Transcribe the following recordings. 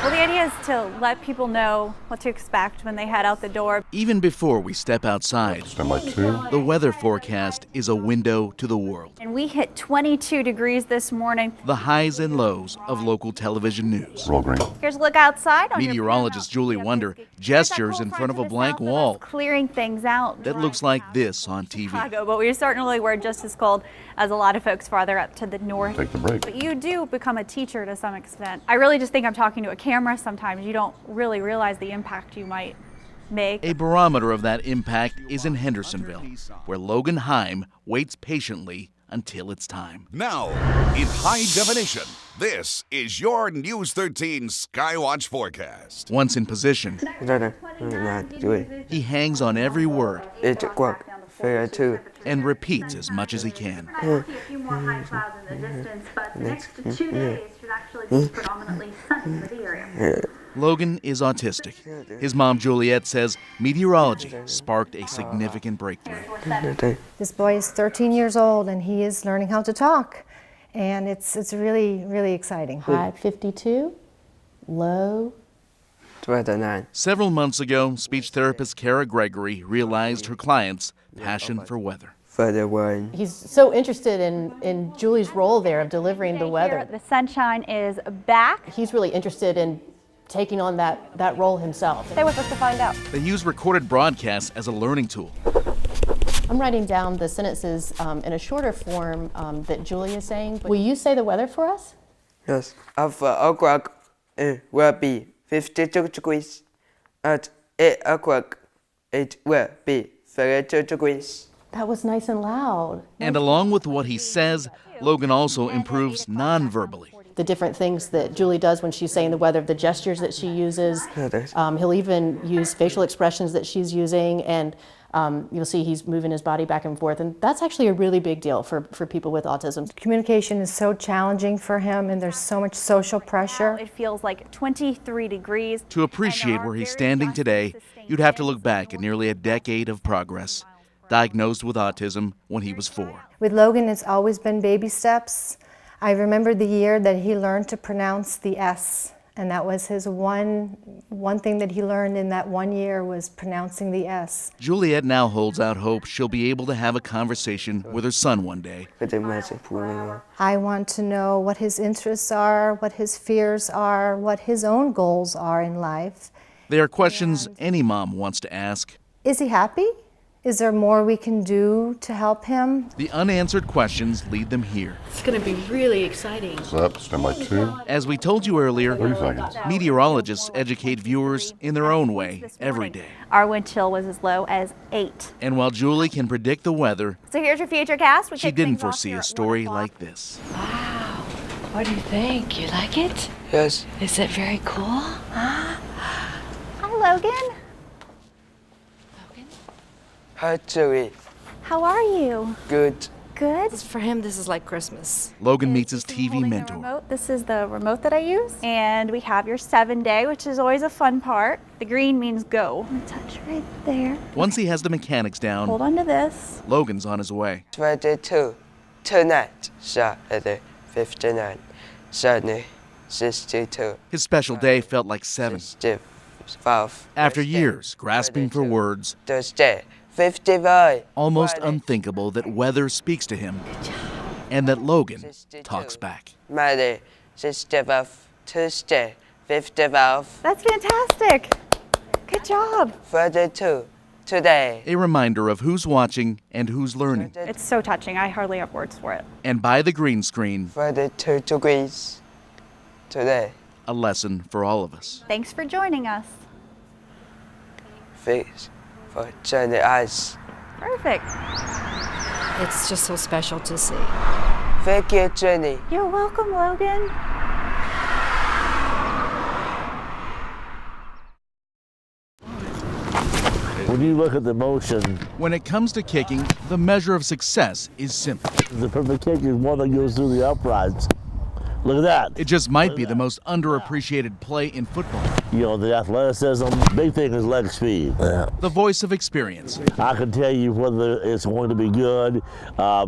Well, the idea is to let people know what to expect when they head out the door. Even before we step outside, the weather forecast is a window to the world. And we hit 22 degrees this morning. The highs and lows of local television news. Here's a look outside. Meteorologist Julie Wonder gestures in front of a blank wall clearing things out. that looks like this on TV. Chicago, but we're starting to really wear just as cold as a lot of folks farther up to the north. Take the break. But you do become a teacher to some extent. I really just think I'm talking to a camera sometimes. You don't really realize the impact you might make. A barometer of that impact is in Hendersonville, where Logan Heim waits patiently until it's time. Now, in high definition, this is your News 13 Skywatch forecast. Once in position, he hangs on every word and repeats as much as he can. A few more high clouds in the distance, but the next 2 days should actually be predominantly sunny for the area. Logan is autistic. His mom, Juliet, says meteorology sparked a significant breakthrough. This boy is 13 years old and he is learning how to talk. And it's really, really exciting. High 52, low 29. Several months ago, speech therapist Kara Gregory realized her client's passion for weather. He's so interested in Julie's role there of delivering the weather. The sunshine is back. He's really interested in taking on that role himself. Stay with us to find out. They use recorded broadcasts as a learning tool. I'm writing down the sentences in a shorter form that Julie is saying. Will you say the weather for us? Yes. At 4 o'clock, it will be 52 degrees. At 8 o'clock, it will be 32 degrees. That was nice and loud. And along with what he says, Logan also improves non-verbally. The different things that Julie does when she's saying the weather, the gestures that she uses. He'll even use facial expressions that she's using, and you'll see he's moving his body back and forth. And that's actually a really big deal for people with autism. Communication is so challenging for him and there's so much social pressure. It feels like 23 degrees. To appreciate where he's standing today, you'd have to look back at nearly a decade of progress. Diagnosed with autism when he was 4. With Logan, it's always been baby steps. I remember the year that he learned to pronounce the S, and that was his one thing that he learned in that 1 year was pronouncing the S. Juliet now holds out hope she'll be able to have a conversation with her son one day. I want to know what his interests are, what his fears are, what his own goals are in life. They are questions any mom wants to ask. Is he happy? Is there more we can do to help him? The unanswered questions lead them here. It's going to be really exciting. Up, stand by 2. As we told you earlier, 30 seconds. meteorologists educate viewers in their own way every day. Our wind chill was as low as 8. And while Julie can predict the weather, So here's your future cast. she didn't foresee a story like this. Wow. What do you think? You like it? Yes. Is it very cool? Hi, Logan. Hi, Joey. How are you? Good. Good. For him, this is like Christmas. Logan meets his TV Holding the mentor. remote. This is the remote that I use. And we have your 7-day, which is always a fun part. The green means go. I'm gonna touch right there. Once he has the mechanics down, Hold on to this. Logan's on his way. 22. Tonight, Saturday, 59. Sunday, 62. His special day felt like 7. 65. After years grasping for words, Thursday, 55. almost unthinkable that weather speaks to him and that Logan talks back. Monday, 65. Tuesday, 55. That's fantastic. Good job. 32. Today. A reminder of who's watching and who's learning. It's so touching. I hardly have words for it. And by the green screen, 42 degrees. Today. a lesson for all of us. Thanks for joining us. Thanks for joining us. Perfect. It's just so special to see. Thank you, Jenny. You're welcome, Logan. When you look at the motion, When it comes to kicking, the measure of success is simple. the perfect kick is one that goes through the uprights. Look at that. It just might be the most underappreciated play in football. You know, the athleticism, big thing is leg speed. Yeah. The voice of experience. I can tell you whether it's going to be good,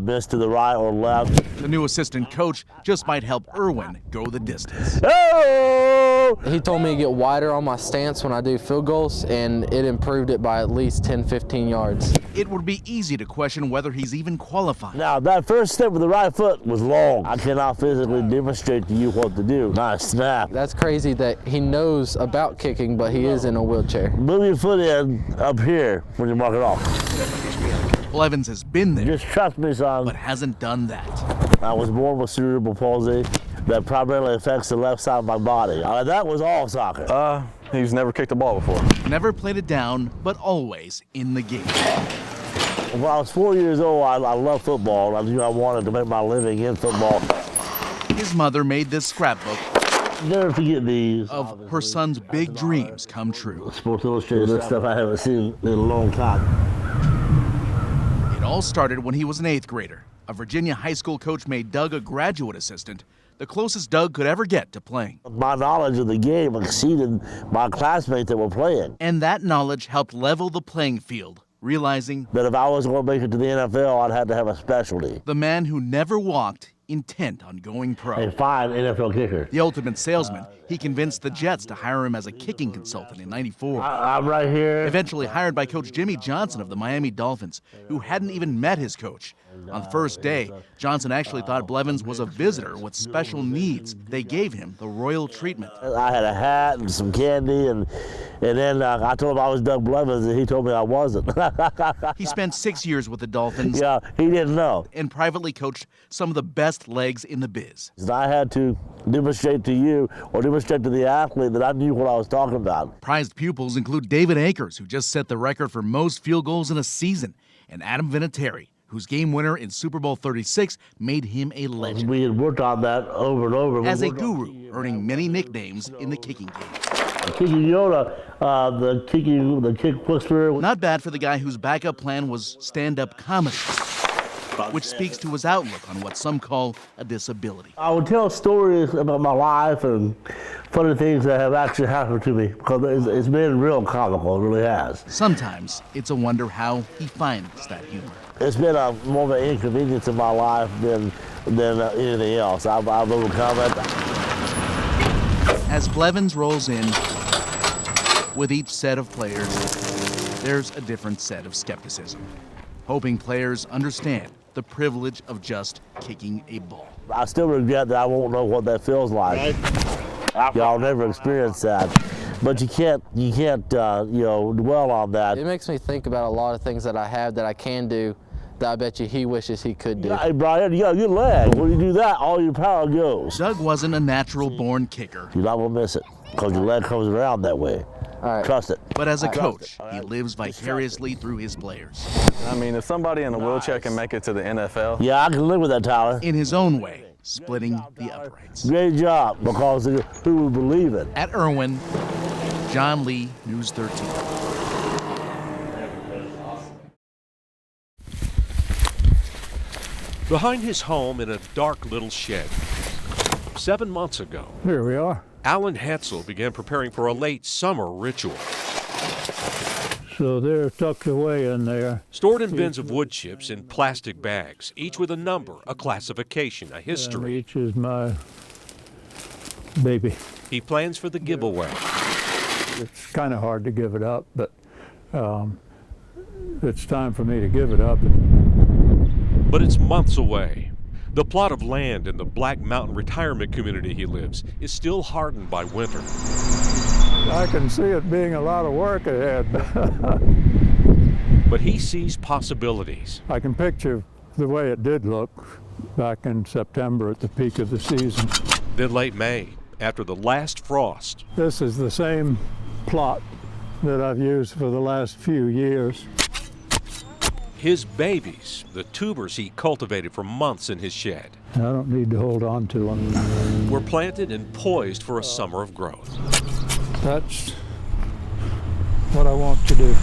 miss to the right or left. The new assistant coach just might help Irwin go the distance. Oh! He told me to get wider on my stance when I do field goals, and it improved it by at least 10, 15 yards. It would be easy to question whether he's even qualified. Now, that first step with the right foot was long. I cannot physically demonstrate to you what to do. Nice snap. That's crazy that he knows about kicking, but he is in a wheelchair. Move your foot in up here when you mark it off. Blevins has been there, Just trust me, son. but hasn't done that. I was born with cerebral palsy that primarily affects the left side of my body. That was all soccer. He's never kicked a ball before. Never played it down, but always in the game. When I was 4 years old, I loved football. I knew I wanted to make my living in football. His mother made this scrapbook Never forget these. of her son's big dreams come true. Sports Illustrated, this stuff I haven't seen in a long time. It all started when he was an 8th grader. A Virginia high school coach made Doug a graduate assistant, the closest Doug could ever get to playing. My knowledge of the game exceeded my classmates that were playing. And that knowledge helped level the playing field, realizing That if I was going to make it to the NFL, I'd have to have a specialty. the man who never walked, intent on going pro. A fine NFL kicker. The ultimate salesman, he convinced the Jets to hire him as a kicking consultant in '94. I'm right here. Eventually hired by Coach Jimmy Johnson of the Miami Dolphins, who hadn't even met his coach. On the first day, Johnson actually thought Blevins was a visitor with special needs. They gave him the royal treatment. I had a hat and some candy, and then I told him I was Doug Blevins, and he told me I wasn't. He spent 6 years with the Dolphins Yeah, he didn't know. and privately coached some of the best legs in the biz. I had to demonstrate to you or demonstrate to the athlete that I knew what I was talking about. Prized pupils include David Akers, who just set the record for most field goals in a season, and Adam Vinatieri, whose game winner in Super Bowl 36 made him a legend. We had worked on that over and over. As a guru, earning many nicknames in the kicking game. Kicking Yoda, the kick whisperer. Not bad for the guy whose backup plan was stand-up comedy, which speaks to his outlook on what some call a disability. I would tell stories about my life and funny things that have actually happened to me because it's been real comical, it really has. Sometimes it's a wonder how he finds that humor. It's been more of an inconvenience in my life than anything else. I've overcome it. As Blevins rolls in, with each set of players, there's a different set of skepticism, hoping players understand the privilege of just kicking a ball. I still regret that I won't know what that feels like. Y'all never experienced that. But you can't dwell on that. It makes me think about a lot of things that I have that I can do that I bet you he wishes he could do. Hey, Brian, you got a good leg. When you do that, all your power goes. Doug wasn't a natural-born kicker, You're not going to miss it because your leg comes around that way. All right. Trust it. but as a coach, he lives vicariously through his players. I mean, if somebody in a wheelchair can make it to the NFL, Yeah, I can live with that, Tyler. In his own way, splitting the uprights. Great job, because who would believe it? At Irwin, John Lee, News 13. Behind his home in a dark little shed. 7 months ago, Here we are. Alan Hetzel began preparing for a late summer ritual. So they're tucked away in there. Stored in bins of wood chips in plastic bags, each with a number, a classification, a And history. each is my baby. He plans for the giveaway. It's kind of hard to give it up, but it's time for me to give it up. But it's months away. The plot of land in the Black Mountain retirement community he lives is still hardened by winter. I can see it being a lot of work ahead. But he sees possibilities. I can picture the way it did look back in September at the peak of the season. Then late May, after the last frost, This is the same plot that I've used for the last few years. his babies, the tubers he cultivated for months in his shed, I don't need to hold on to them. were planted and poised for a summer of growth. That's what I want to do.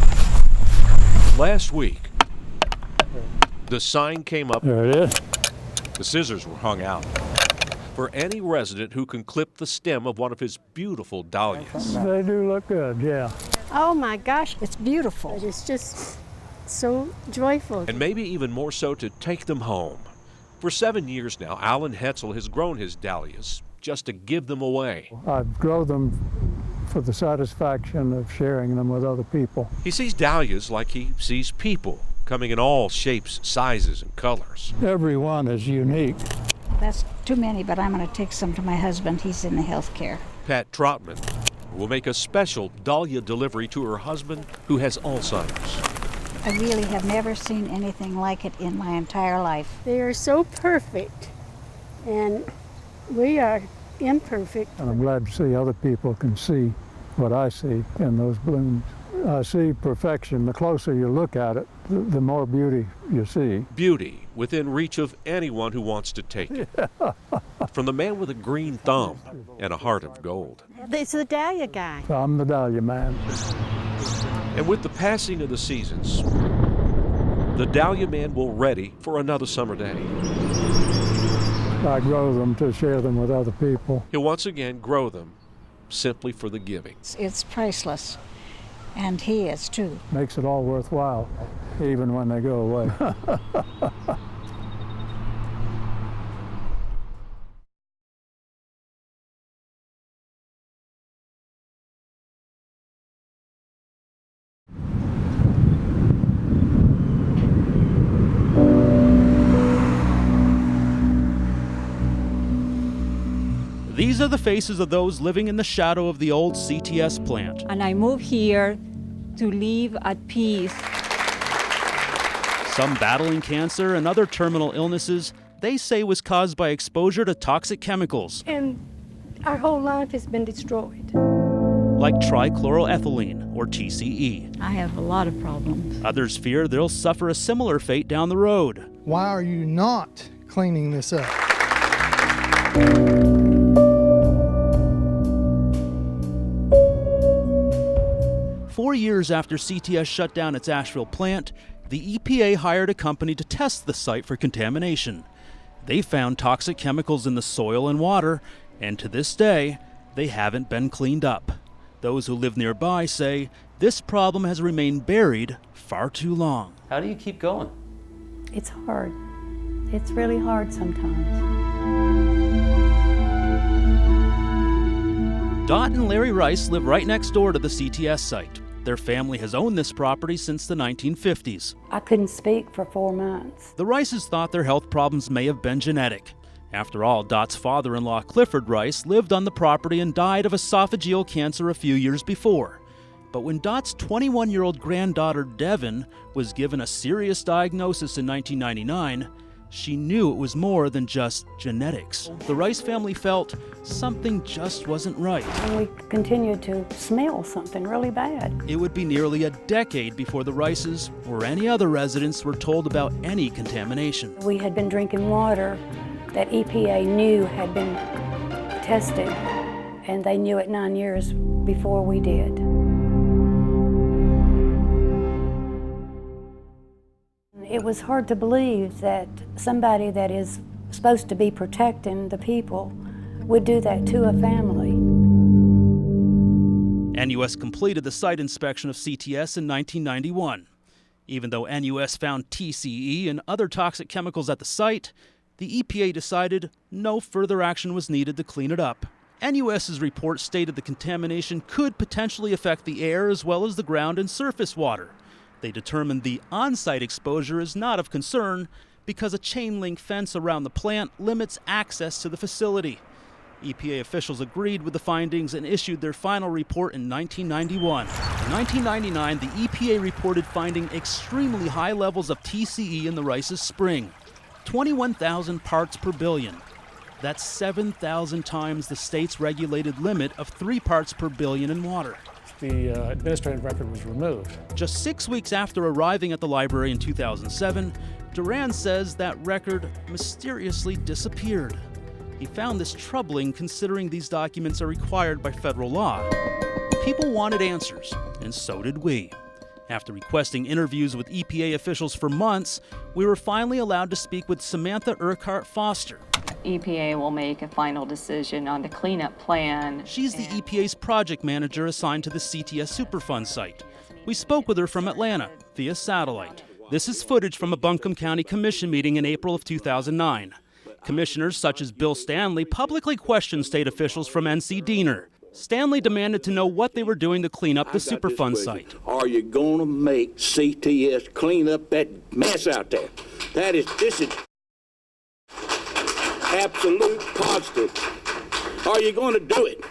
Last week, the sign came up. There it is. The scissors were hung out. For for any resident who can clip the stem of one of his beautiful dahlias. They do look good, yeah. Oh my gosh, it's beautiful. It's just so joyful. And maybe even more so to take them home. For 7 years now, Alan Hetzel has grown his dahlias just to give them away. I grow them for the satisfaction of sharing them with other people. He sees dahlias like he sees people, coming in all shapes, sizes, and colors. Every one is unique. That's too many, but I'm going to take some to my husband. He's in the healthcare. Pat Trotman will make a special dahlia delivery to her husband who has Alzheimer's. I really have never seen anything like it in my entire life. They are so perfect, and we are imperfect. And I'm glad to see other people can see what I see in those blooms. I see perfection. The closer you look at it, the more beauty you see. Beauty within reach of anyone who wants to take it. From the man with a green thumb and a heart of gold. It's the dahlia guy. I'm the dahlia man. And with the passing of the seasons, the dahlia man will ready for another summer day. I grow them to share them with other people. He'll once again grow them simply for the giving. It's priceless, and he is too. Makes it all worthwhile, even when they go away. These are the faces of those living in the shadow of the old CTS plant. And I moved here to live at peace. Some battling cancer and other terminal illnesses they say was caused by exposure to toxic chemicals. And our whole life has been destroyed. Like trichloroethylene, or TCE. I have a lot of problems. Others fear they'll suffer a similar fate down the road. Why are you not cleaning this up? 4 years after CTS shut down its Asheville plant, the EPA hired a company to test the site for contamination. They found toxic chemicals in the soil and water, and to this day, they haven't been cleaned up. Those who live nearby say this problem has remained buried far too long. How do you keep going? It's hard. It's really hard sometimes. Dot and Larry Rice live right next door to the CTS site. Their family has owned this property since the 1950s. I couldn't speak for 4 months. The Rices thought their health problems may have been genetic. After all, Dot's father-in-law, Clifford Rice, lived on the property and died of esophageal cancer a few years before. But when Dot's 21-year-old granddaughter, Devin, was given a serious diagnosis in 1999, she knew it was more than just genetics. The Rice family felt something just wasn't right. And we continued to smell something really bad. It would be nearly a decade before the Rices or any other residents were told about any contamination. We had been drinking water that EPA knew had been tested, and they knew it 9 years before we did. It was hard to believe that somebody that is supposed to be protecting the people would do that to a family. NUS completed the site inspection of CTS in 1991. Even though NUS found TCE and other toxic chemicals at the site, the EPA decided no further action was needed to clean it up. NUS's report stated the contamination could potentially affect the air as well as the ground and surface water. They determined the on-site exposure is not of concern because a chain-link fence around the plant limits access to the facility. EPA officials agreed with the findings and issued their final report in 1991. In 1999, the EPA reported finding extremely high levels of TCE in the Rice's spring, 21,000 parts per billion. That's 7,000 times the state's regulated limit of 3 parts per billion in water. The administrative record was removed. Just 6 weeks after arriving at the library in 2007, Duran says that record mysteriously disappeared. He found this troubling considering these documents are required by federal law. People wanted answers, and so did we. After requesting interviews with EPA officials for months, we were finally allowed to speak with Samantha Urquhart Foster. EPA will make a final decision on the cleanup plan. She's the EPA's project manager assigned to the CTS Superfund site. We spoke with her from Atlanta via satellite. This is footage from a Buncombe County Commission meeting in April of 2009. Commissioners such as Bill Stanley publicly questioned state officials from NC Diener. Stanley demanded to know what they were doing to clean up the Superfund site. Are you going to make CTS clean up that mess out there? This is absolute positive. Are you going to do it?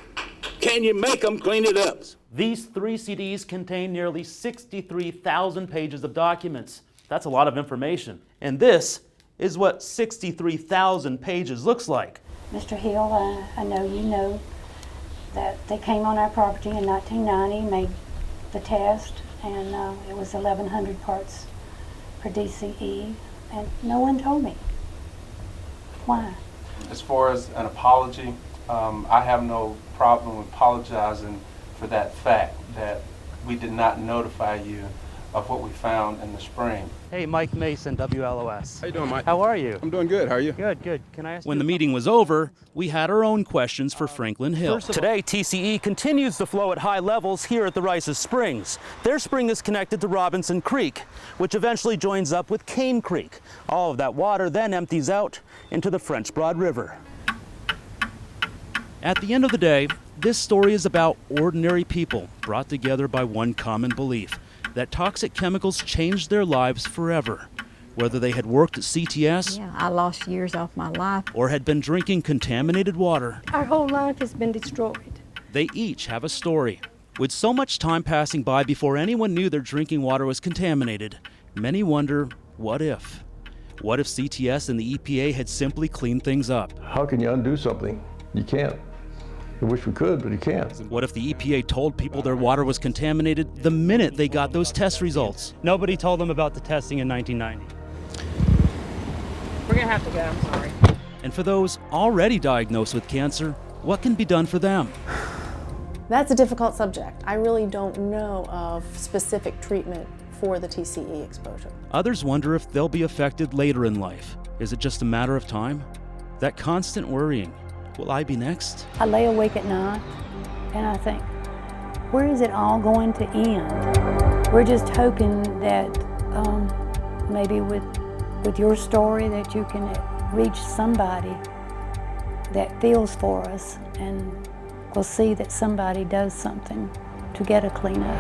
Can you make them clean it up? These 3 CDs contain nearly 63,000 pages of documents. That's a lot of information. And this is what 63,000 pages looks like. Mr. Hill, I know you know that they came on our property in 1990, made the test, and it was 1,100 parts per DCE, and no one told me. Why? As far as an apology, I have no problem apologizing for that fact that we did not notify you of what we found in the spring. Hey, Mike Mason, WLOS. How you doing, Mike? How are you? I'm doing good. How are you? Good, good. Can I ask When the meeting was over, we had our own questions for Franklin Hill. Today, TCE continues to flow at high levels here at the Rice's Springs. Their spring is connected to Robinson Creek, which eventually joins up with Cane Creek. All of that water then empties out into the French Broad River. At the end of the day, this story is about ordinary people brought together by one common belief: that toxic chemicals changed their lives forever. Whether they had worked at CTS, Yeah, I lost years off my life. or had been drinking contaminated water, Our whole life has been destroyed. they each have a story. With so much time passing by before anyone knew their drinking water was contaminated, many wonder, what if? What if CTS and the EPA had simply cleaned things up? How can you undo something? You can't. I wish we could, but you can't. What if the EPA told people their water was contaminated the minute they got those test results? Nobody told them about the testing in 1990. We're gonna have to go, I'm sorry. And for those already diagnosed with cancer, what can be done for them? That's a difficult subject. I really don't know of specific treatment for the TCE exposure. Others wonder if they'll be affected later in life. Is it just a matter of time? That constant worrying. Will I be next? I lay awake at night and I think, where is it all going to end? We're just hoping that maybe with your story that you can reach somebody that feels for us, and we'll see that somebody does something to get a cleanup.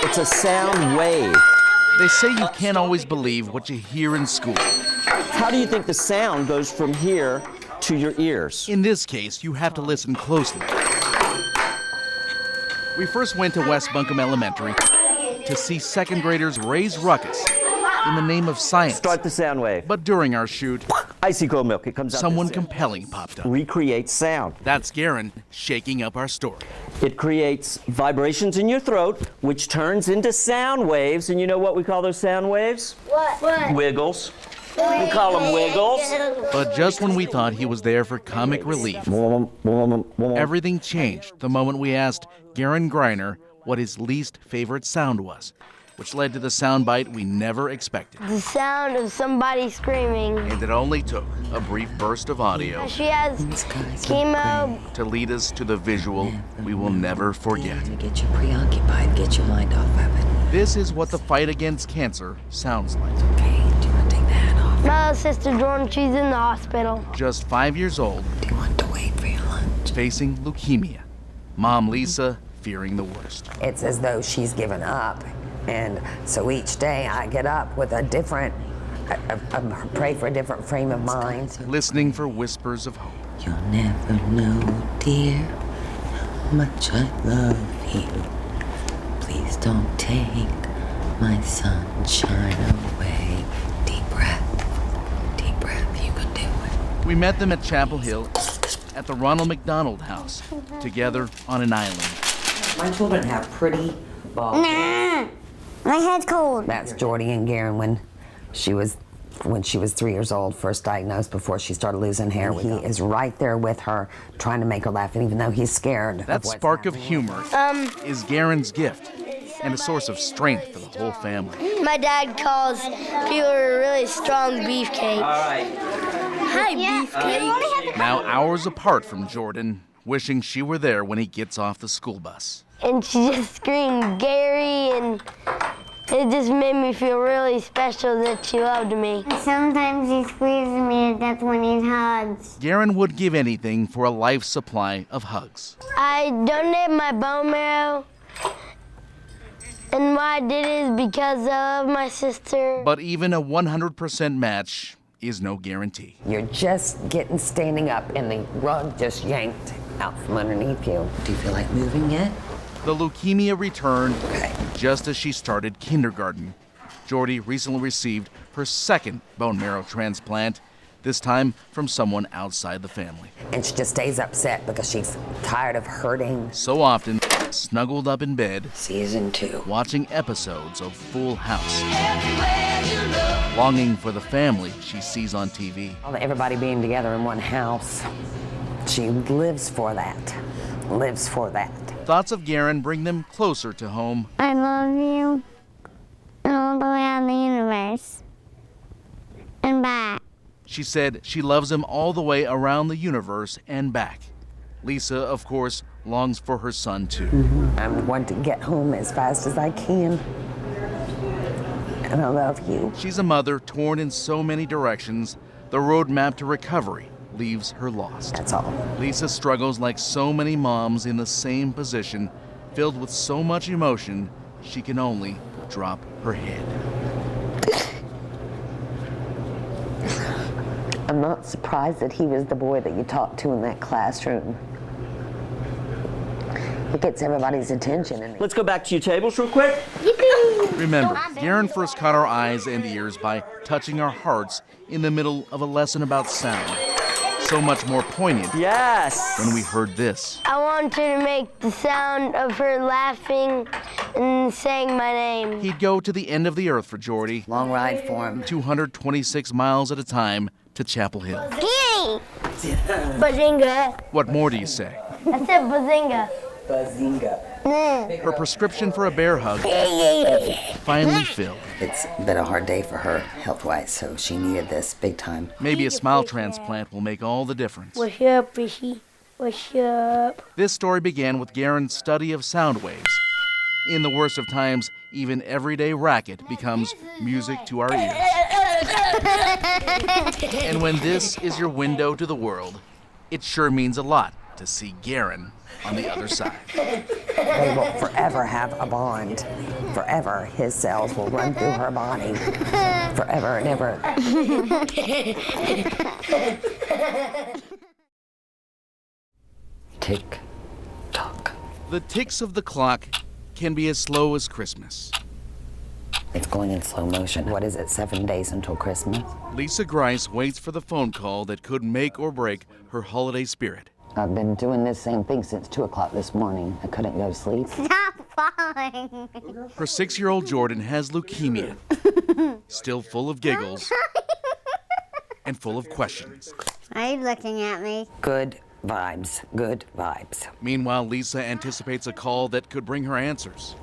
It's a sound wave. They say you can't always believe what you hear in school. How do you think the sound goes from here to your ears? In this case, you have to listen closely. We first went to West Buncombe Elementary to see second graders raise ruckus in the name of science. Start the sound wave. But during our shoot, icy cold milk, it comes out. Someone compelling popped up. Recreate sound. That's Garen shaking up our story. It creates vibrations in your throat, which turns into sound waves. And you know what we call those sound waves? What? Wiggles. We call them wiggles. But just when we thought he was there for comic relief, everything changed the moment we asked Garen Greiner what his least favorite sound was, which led to the soundbite we never expected. The sound of somebody screaming. And it only took a brief burst of audio She has chemo. to lead us to the visual we will never forget. Get you preoccupied, get your mind off of it. This is what the fight against cancer sounds like. My little sister Jordan, she's in the hospital. Just 5 years old. Do you want to wait for your lunch? Facing leukemia. Mom Lisa fearing the worst. It's as though she's given up. And so each day I get up with a different, I pray for a different frame of mind. Listening for whispers of hope. You'll never know, dear, how much I love you. Please don't take my sunshine away. Deep breath, you can do it. We met them at Chapel Hill at the Ronald McDonald House, together on an island. My children have pretty bald heads. My head's cold. That's Jordy and Garen when she was when she was 3 years old, first diagnosed before she started losing hair. He is right there with her, trying to make her laugh, and even though he's scared. That spark of humor is Garen's gift and a source of strength for the whole family. My dad calls people a really strong beefcake. All right. Hi, beefcake. Now hours apart from Jordan, wishing she were there when he gets off the school bus. And she just screamed Gary, and it just made me feel really special that she loved me. Sometimes he squeezes me to death when he hugs. Garen would give anything for a life supply of hugs. I donated my bone marrow, and why I did it is because I love my sister. But even a 100% match is no guarantee. You're just standing up, and the rug just yanked out from underneath you. Do you feel like moving yet? The leukemia returned just as she started kindergarten. Jordy recently received her second bone marrow transplant, this time from someone outside the family. And she just stays upset because she's tired of hurting. So often, snuggled up in bed, Season 2, watching episodes of Full House, longing for the family she sees on TV. Everybody being together in one house. She lives for that. Lives for that. Thoughts of Garen bring them closer to home. I love you all the way around the universe and back. She said she loves him all the way around the universe and back. Lisa, of course, longs for her son too. I want to get home as fast as I can. And I love you. She's a mother torn in so many directions. The roadmap to recovery leaves her lost. That's all. Lisa struggles like so many moms in the same position, filled with so much emotion, she can only drop her head. I'm not surprised that he was the boy that you talked to in that classroom. He gets everybody's attention. Let's go back to your tables real quick. Remember, Garen first caught our eyes and ears by touching our hearts in the middle of a lesson about sound. So much more poignant when we heard this. I want her to make the sound of her laughing and saying my name. He'd go to the end of the earth for Jordy. Long ride for him. 226 miles at a time to Chapel Hill. Gary! Bazinga. What more do you say? I said bazinga. Bazinga. Her prescription for a bear hug finally filled. It's been a hard day for her health-wise, so she needed this big time. Maybe a smile transplant will make all the difference. What's up, Rishi? What's up? This story began with Garen's study of sound waves. In the worst of times, even everyday racket becomes music to our ears. And when this is your window to the world, it sure means a lot to see Garen on the other side. They will forever have a bond. Forever, his cells will run through her body. Forever and ever. Tick, tock. The ticks of the clock can be as slow as Christmas. It's going in slow motion. What is it, 7 days until Christmas? Lisa Grice waits for the phone call that could make or break her holiday spirit. I've been doing this same thing since 2 o'clock this morning. I couldn't go to sleep. Stop falling. Her 6-year-old Jordan has leukemia, still full of giggles and full of questions. Are you looking at me? Good vibes, good vibes. Meanwhile, Lisa anticipates a call that could bring her answers.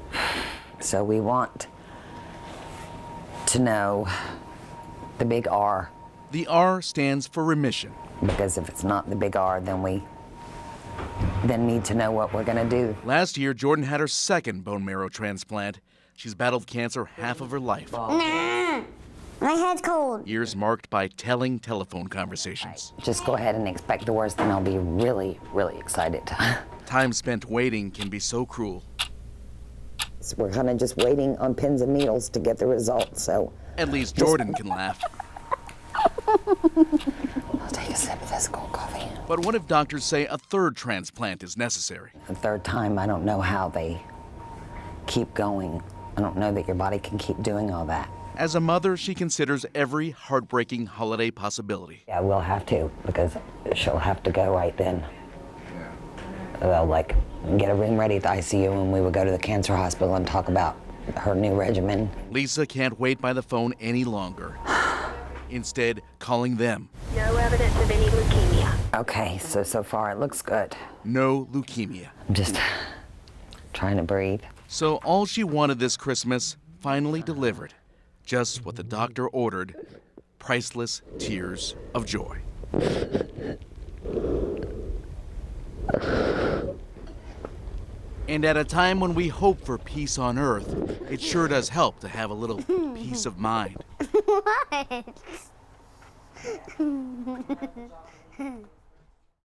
So we want to know the big R. The R stands for remission. Because if it's not the big R, then we need to know what we're going to do. Last year, Jordan had her second bone marrow transplant. She's battled cancer half of her life. Nah, my head's cold. Years marked by telling telephone conversations. Just go ahead and expect the worst, and I'll be really, really excited. Time spent waiting can be so cruel. So we're kind of just waiting on pins and needles to get the results, so. At least Jordan can laugh. I'll take a sip of this cold coffee. But what if doctors say a third transplant is necessary? The third time, I don't know how they keep going. I don't know that your body can keep doing all that. As a mother, she considers every heartbreaking holiday possibility. Yeah, we'll have to, because she'll have to go right then. They'll, like, get a room ready at the ICU, and we would go to the cancer hospital and talk about her new regimen. Lisa can't wait by the phone any longer. instead calling them. No evidence of any leukemia. Okay, so far it looks good. No leukemia. I'm just trying to breathe. So all she wanted this Christmas finally delivered. Just what the doctor ordered. Priceless tears of joy. And at a time when we hope for peace on earth, it sure does help to have a little peace of mind. What?